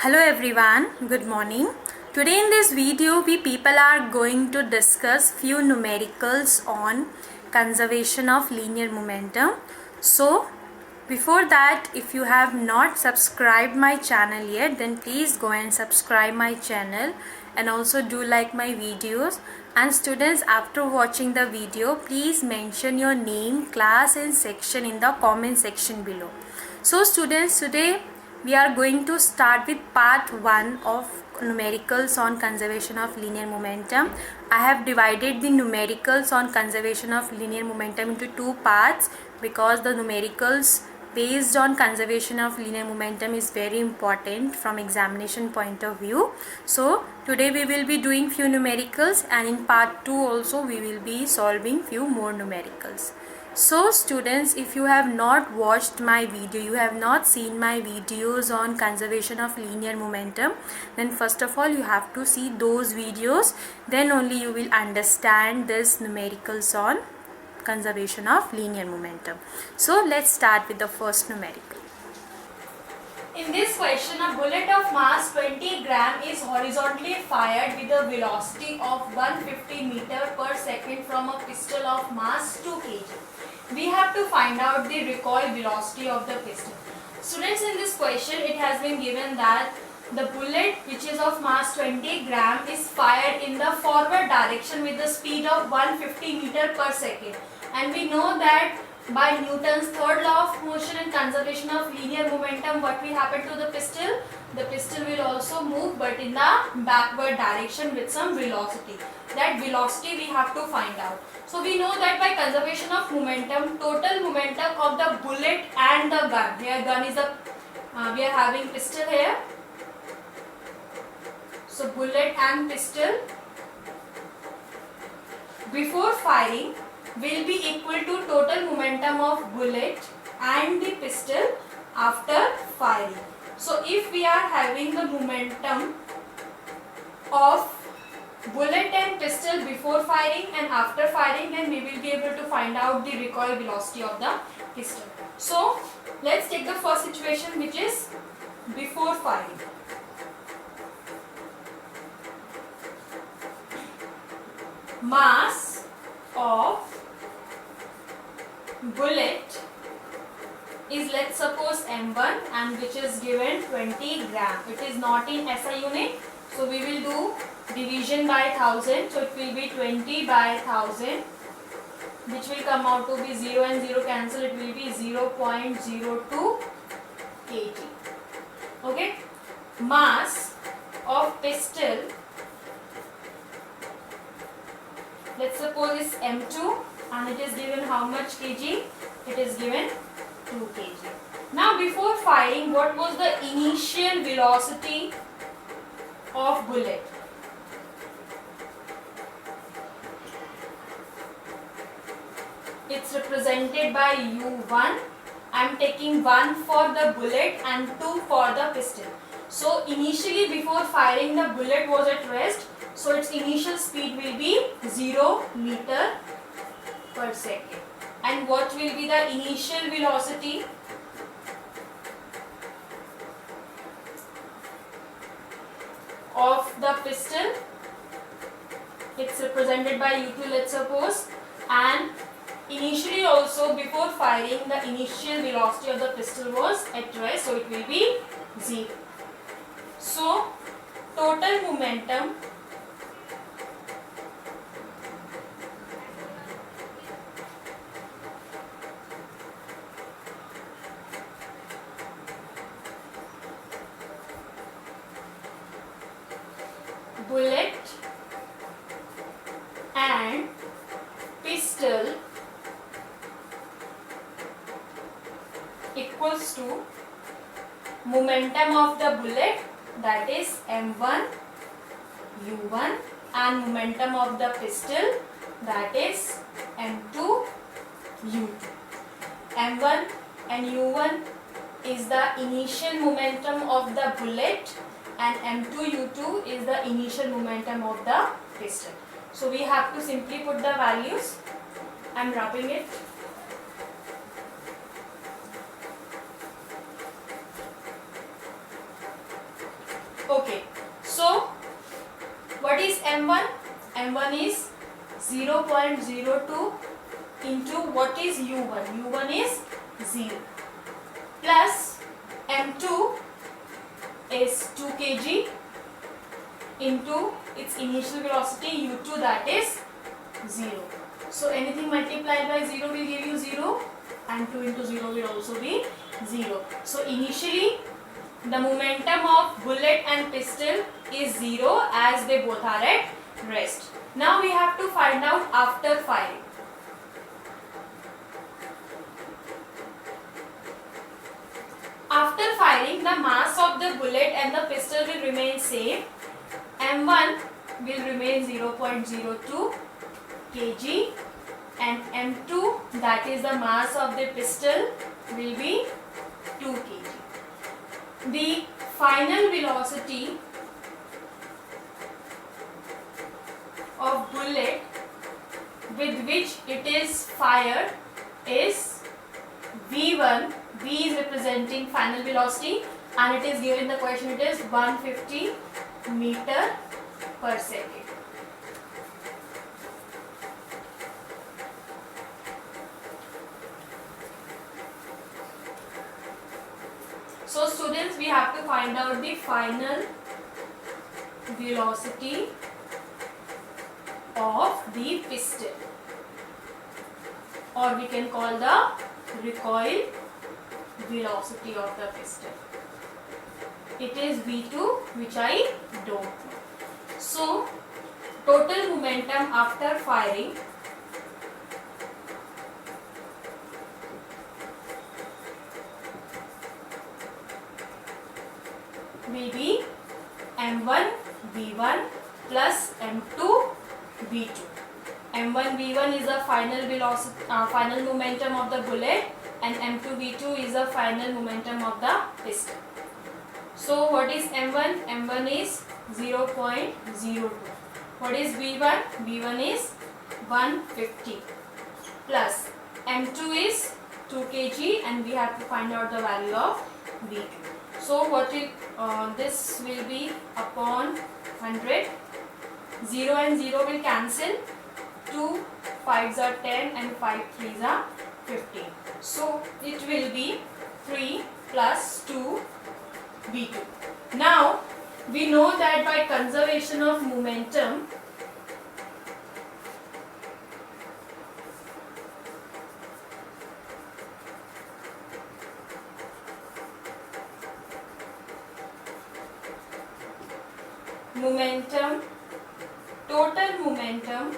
Hello everyone, good morning. Today in this video we people are going to discuss few numericals on conservation of linear momentum. So before that, if you have not subscribed my channel yet, then please go and subscribe my channel and also do like my videos. And students, after watching the video, please mention your name, class and section in the comment section below. So students, today we are going to start with part 1 of numericals on conservation of linear momentum. I have divided the numericals on conservation of linear momentum into two parts because the numericals based on conservation of linear momentum is very important from examination point of view. So today we will be doing few numericals, and in part 2 also we will be solving few more numericals. So students, if you have not watched my video, you have not seen my videos on conservation of linear momentum, then first of all you have to see those videos, then only you will understand this numericals on conservation of linear momentum. So let's start with the first numerical. In this question, a bullet of mass 20 gram is horizontally fired with a velocity of 150 meter per second from a pistol of mass 2 kg. We have to find out the recoil velocity of the pistol. Students, in this question it has been given that the bullet, which is of mass 20 gram, is fired in the forward direction with the speed of 150 meter per second. And we know that by Newton's third law of motion and conservation of linear momentum, what will happen to the pistol? The pistol will also move, but in the backward direction with some velocity. That velocity we have to find out. So we know that by conservation of momentum, total momentum of the bullet and the gun. Here gun is a, we are having pistol here. So bullet and pistol before firing will be equal to total momentum of bullet and the pistol after firing. So if we are having the momentum of bullet and pistol before firing and after firing, then we will be able to find out the recoil velocity of the pistol. So let's take the first situation, which is before firing. Mass of bullet is, let's suppose, m1, and which is given 20 gram. It is not in SI unit, so we will do division by 1000. So it will be 20 by 1000, which will come out to be 0 and 0 cancel. It will be 0.02 kg. Okay. Mass of pistol, let's suppose, is m2, and it is given how much kg? It is given 2 kg. Now before firing, what was the initial velocity of bullet? It's represented by u1. I am taking 1 for the bullet and 2 for the pistol. So initially before firing, the bullet was at rest. So its initial speed will be 0 meter per second. And what will be the initial velocity? Of the pistol? It's represented by u2, let's suppose. And initially also before firing, the initial velocity of the pistol was at rest. So it will be 0. So total momentum bullet and pistol equals to momentum of the bullet, that is m1 u1, and momentum of the pistol, that is m2 u2. m1 and u1 is the initial momentum of the bullet, and m2 u2 is the initial momentum of the pistol. So we have to simply put the values. I am rubbing it. Okay, so what is m1? m1 is 0.02 into what is u1? u1 is 0 plus m2 is 2 kg into its initial velocity u2, that is 0. So anything multiplied by 0 will give you 0 and 2 into 0 will also be 0. So initially the momentum of bullet and pistol is 0 as they both are at rest. Now we have to find out after firing. After firing, the mass of the bullet and the pistol will remain same. m1 will remain 0.02 kg and m2, that is the mass of the pistol, will be 2 kg. The final velocity of bullet with which it is fired is v1. V is representing final velocity and it is given in the question, it is 150 meter per second. So students, we have to find out the final velocity of the pistol, or we can call the recoil velocity of the pistol. It is v2, which I don't know. So total momentum after firing will be m1 v1 plus m2 v2. m1 v1 is the final velocity, final momentum of the bullet, and m2 v2 is the final momentum of the pistol. So what is m1? m1 is 0.02. What is v1? v1 is 150 plus m2 is 2 kg and we have to find out the value of v2. So what will this will be upon 100. 0 and 0 will cancel. 2 5s are 10 and 5 3s are 15. So it will be 3 plus 2 v2. Now we know that by conservation of momentum, total momentum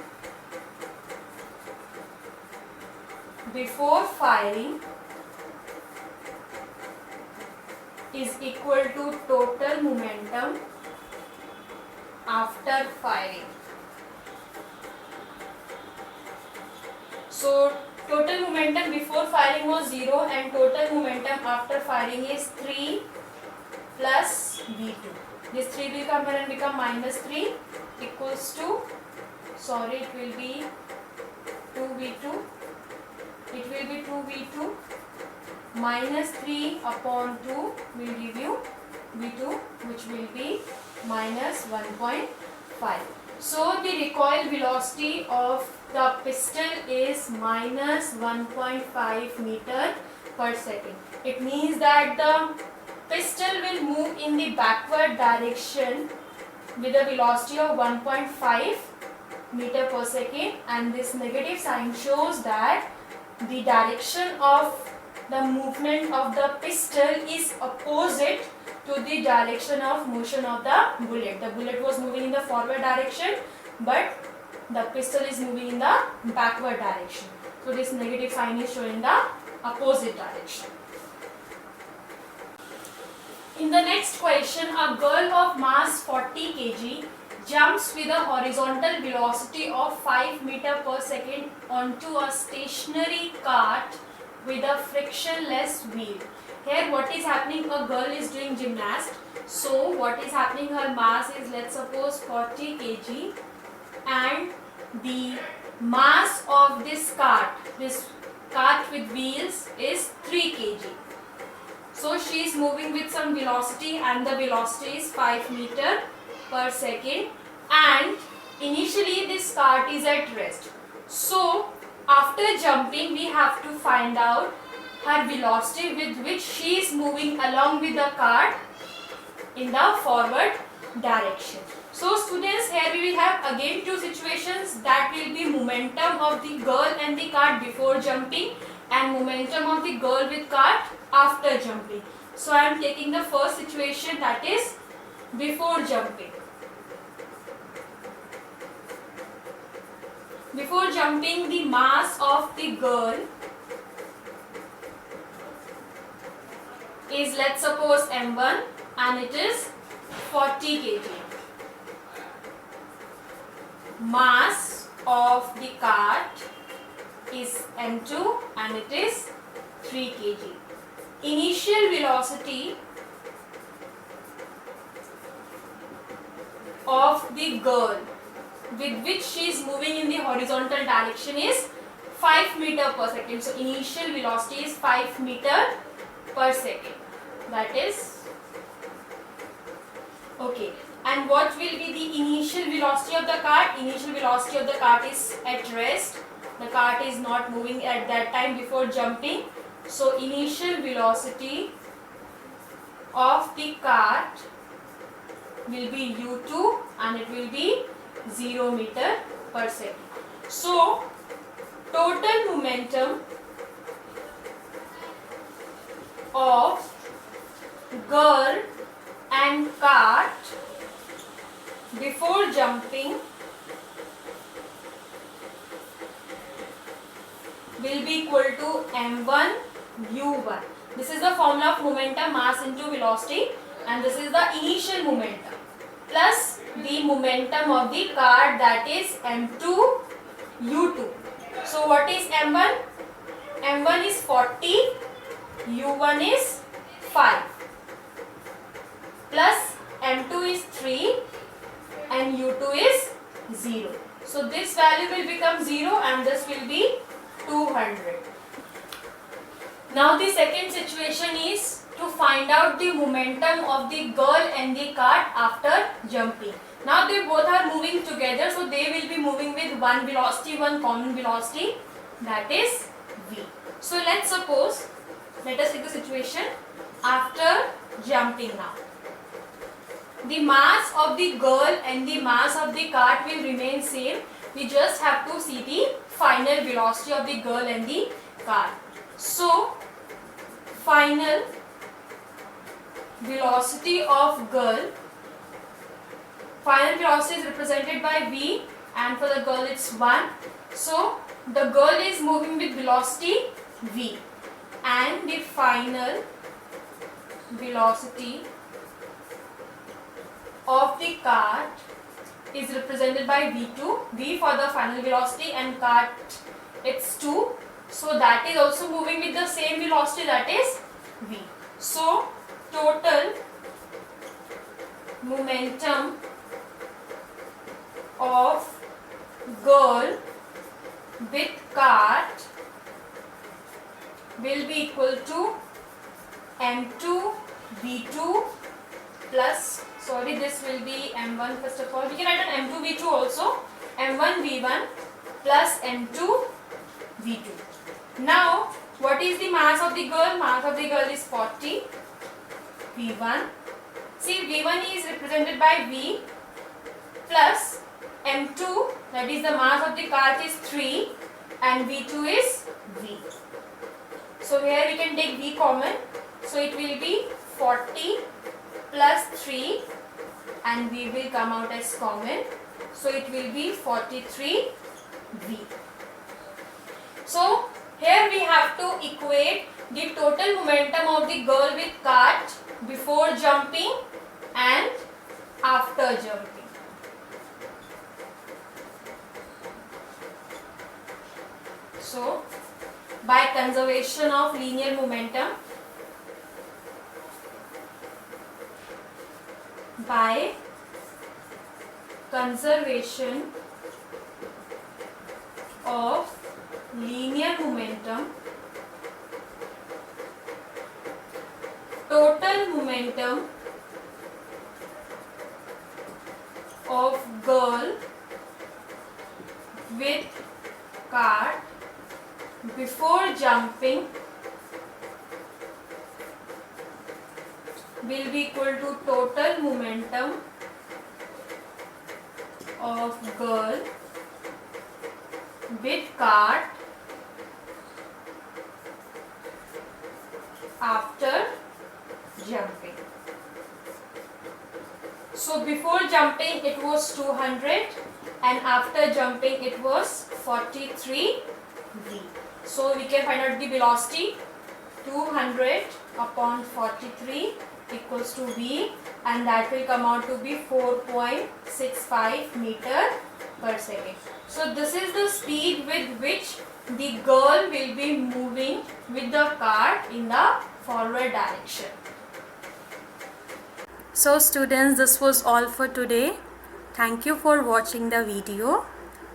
before firing is equal to total momentum after firing. So total momentum before firing was 0 and total momentum after firing is 3 plus v2. This 3 will come and become minus 3 equals to, sorry, it will be 2v2. It will be 2v2 minus 3 upon 2 will give you v2, which will be minus 1.5. So the recoil velocity of the pistol is minus 1.5 meter per second. It means that the pistol will move in the backward direction with a velocity of 1.5 meter per second, and this negative sign shows that the direction of the movement of the pistol is opposite to the direction of motion of the bullet. The bullet was moving in the forward direction, but the pistol is moving in the backward direction. So this negative sign is showing the opposite direction. In the next question, a girl of mass 40 kg jumps with a horizontal velocity of 5 meter per second onto a stationary cart with a frictionless wheel. Here what is happening, a girl is doing gymnast. So what is happening, her mass is, let's suppose, 40 kg and the mass of this cart with wheels is 3 kg. So she is moving with some velocity and the velocity is 5 meter per second, and initially this cart is at rest. So after jumping we have to find out her velocity with which she is moving along with the cart in the forward direction. So students, here we will have again two situations, that will be momentum of the girl and the cart before jumping and momentum of the girl with cart after jumping. So I am taking the first situation, that is before jumping. Before jumping, the mass of the girl is, let's suppose, m1 and it is 40 kg. Mass of the cart is m2 and it is 3 kg. Initial velocity of the girl with which she is moving in the horizontal direction is 5 meter per second. So initial velocity is 5 meter per second. That is okay. And what will be the initial velocity of the cart? Initial velocity of the cart is at rest. The cart is not moving at that time before jumping. So initial velocity of the cart will be u2 and it will be 0 meter per second. So total momentum of girl and cart before jumping will be equal to m1 u1. This is the formula of momentum, mass into velocity, and this is the initial momentum plus the momentum of the cart, that is m2 u2. So what is m1? m1 is 40, u1 is 5 plus m2 is 3 and u2 is 0. So this value will become 0 and this will be 200. Now the second situation is to find out the momentum of the girl and the cart after jumping. Now they both are moving together, so they will be moving with one velocity, one common velocity, that is v. So let us take the situation after jumping now. The mass of the girl and the mass of the cart will remain same. We just have to see the final velocity of the girl and the cart. So final velocity of girl, final velocity is represented by v, and for the girl it's 1. So the girl is moving with velocity v and the final velocity of the cart is represented by v2, v for the final velocity and cart it's 2. So that is also moving with the same velocity, that is v. So total momentum of girl with cart will be equal to m2 v2 plus, sorry, this will be m1 first of all. We can write an m2 v2 also, m1 v1 plus m2 v2. Now what is the mass of the girl? Mass of the girl is 40, v1. See, v1 is represented by v plus m2, that is the mass of the cart is 3 and v2 is v. So here we can take v common, so it will be 40 plus 3 and v will come out as common, so it will be 43 v. So here we have to equate the total momentum of the girl with cart before jumping and after jumping. So by conservation of linear momentum, by conservation of linear momentum, total momentum of girl with cart before jumping will be equal to total momentum of girl with cart after jumping. So before jumping it was 200 and after jumping it was 43 v. So we can find out the velocity. 200 upon 43 equals to v, and that will come out to be 4.65 meter per second. So this is the speed with which the girl will be moving with the cart in the forward direction. So students, this was all for today. Thank you for watching the video.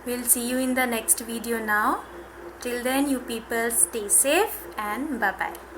We'll see you in the next video now. Till then, you people stay safe and bye bye.